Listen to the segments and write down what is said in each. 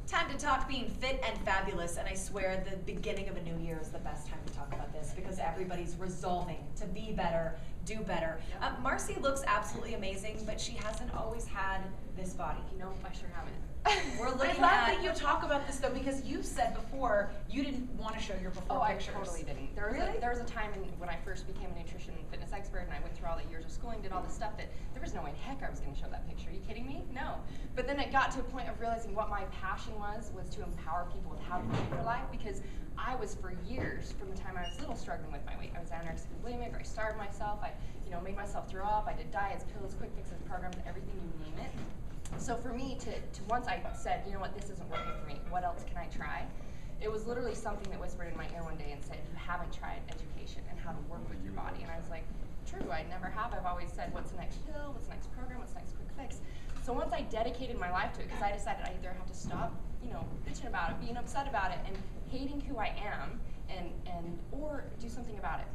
Time to talk being fit and fabulous, and I swear the beginning of a new year is the best time to talk about this because everybody's resolving to be better, do better. Yep. Marci looks absolutely amazing, but she hasn't always had this body. Nope, I sure haven't. We're I looking love at that you talk about this though, because you said before you didn't want to show your before pictures. I totally didn't. There was a time when I first became a nutrition and fitness expert and I went through all the years of schooling, did all this stuff, that there was no way in heck I was going to show that picture. Are you kidding me? No. But then it got to a point of realizing what my passion was to empower people with how to live their life, because I was for years, from the time I was little, struggling with my weight. I was anorexic and bulimic, or I starved myself, I made myself throw up, I did diets, pills, quick fixes, programs, everything, you name it. So for me to once I said, you know what, this isn't working for me, what else can I try? It was literally something that whispered in my ear one day and said, you haven't tried education and how to work with your body. And I was like, true, I never have. I've always said, what's the next pill, what's the next program, what's the next quick fix? So once I dedicated my life to it, because I decided I either have to stop, bitching about it, being upset about it, and hating who I am, or do something about it.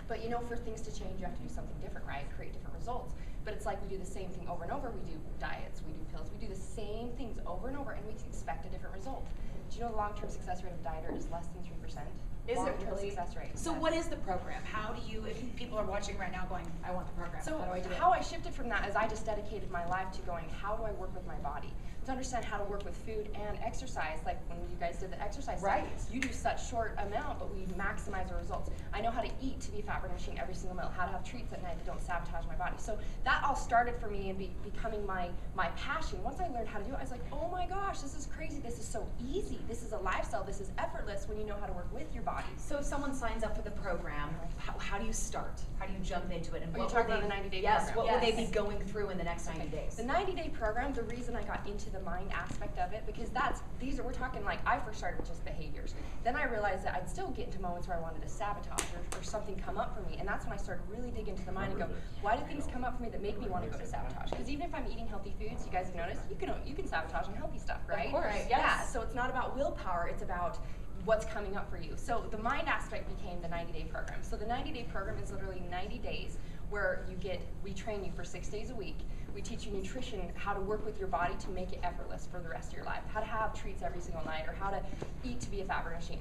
But for things to change, you have to do something different, right? Create different results. But it's like we do the same thing over and over. We do diets, we do pills, we do the same things over and over, and we expect a different result. Do you know the long-term success rate of a dieter is less than 3%? Is it really? Success rate. So yes. what is the program? How do you, if people are watching right now going, I want the program, So how do I do it? how I shifted from that is I just dedicated my life to going, how do I work with my body? To understand how to work with food and exercise, like when you guys did the exercise Right. stuff, you do such short amount, but we maximize our results. I know how to eat to be a fat burning machine every single meal, how to have treats at night that don't sabotage my body. So that all started for me and becoming my passion. Once I learned how to do it, I was like, oh my gosh, this is crazy, this is so easy, this is a lifestyle, this is effortless when you know how to work with your body. So if someone signs up for the program, how do you start? How do you jump into it? And Are you talking about the 90-day yes, program? what will they be Yes. going through in the next 90 days? The 90-day program, the reason I got into the mind aspect of it, because we're talking like, I first started with just behaviors. Then I realized that I'd still get into moments where I wanted to sabotage or something come up for me. And that's when I started really dig into the mind and go, why do things come up for me that make me want to go to sabotage? Because even if I'm eating healthy foods, you guys have noticed, you can sabotage unhealthy stuff, right? Of course, Right, yes. Yeah, so it's not about willpower, it's about what's coming up for you. So the mind aspect became the 90-day program. So the 90-day program is literally 90 days where we train you for 6 days a week. We teach you nutrition, how to work with your body to make it effortless for the rest of your life, how to have treats every single night, or how to eat to be a fat burning machine,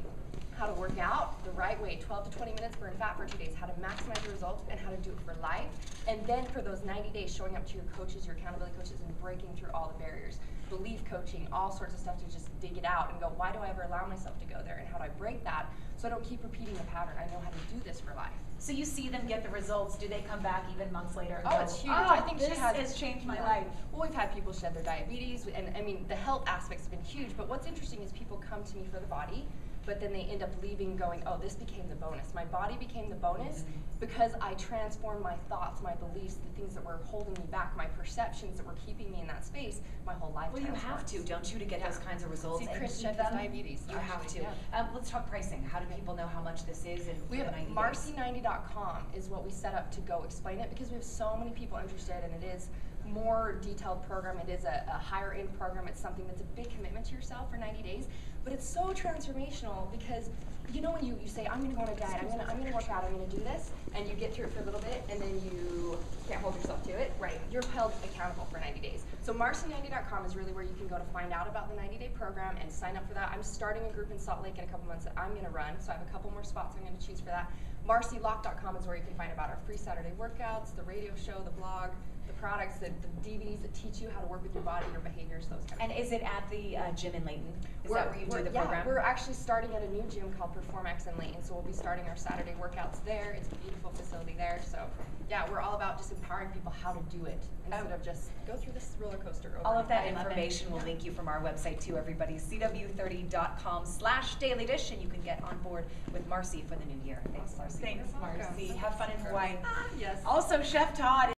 how to work out the right way, 12 to 20 minutes, burn fat for 2 days, how to maximize your results, and how to do it for life. And then for those 90 days, showing up to your coaches, your accountability coaches, and breaking through all the barriers. Belief coaching, all sorts of stuff to just dig it out and go, why do I ever allow myself to go there, and how do I break that so I don't keep repeating the pattern? I know how to do this for life. So you see them get the results, do they come back even months later and Oh, go, it's huge. oh, I think this she has changed my yeah. life. Well, we've had people shed their diabetes, and I mean, the health aspects have been huge, but what's interesting is people come to me for the body, but then they end up leaving going, oh, this became the bonus. My body became the bonus because I transformed my thoughts, my beliefs, the things that were holding me back, my perceptions that were keeping me in that space, my whole life. Well, you have to, don't you, to get those kinds of results. See, and Chris keep shed his them? diabetes. You have to. Yeah. Let's talk pricing. How do people know how much this is? We have the 90 days? Marci90.com is what we set up to go explain it, because we have so many people interested, and it is more detailed program. It is a higher end program. It's something that's a big commitment to yourself for 90 days, but it's so transformational because when you say, I'm going to go on a diet, I'm going to work out, I'm going to do this, and you get through it for a little bit, and then you can't hold yourself to it, right? You're held accountable for 90 days. So Marci90.com is really where you can go to find out about the 90-day program and sign up for that. I'm starting a group in Salt Lake in a couple months that I'm going to run, so I have a couple more spots I'm going to choose for that. MarciLock.com is where you can find about our free Saturday workouts, the radio show, the blog, the products, the DVDs that teach you how to work with your body, your behaviors, those kind of And things. is it at the gym in Layton? Is that where you do the yeah, program? we're actually starting at a new gym called PerformX in Layton, so we'll be starting our Saturday workouts there. It's a beautiful facility there, so yeah, we're all about just empowering people how to do it instead of just go through this roller coaster. All of that information will link you from our website too, everybody. CW30.com/dailydish, and you can get on board with Marci for the new year. Thanks, Marci. Thanks, Marci. Have fun in Hawaii. Yes. Also, Chef Todd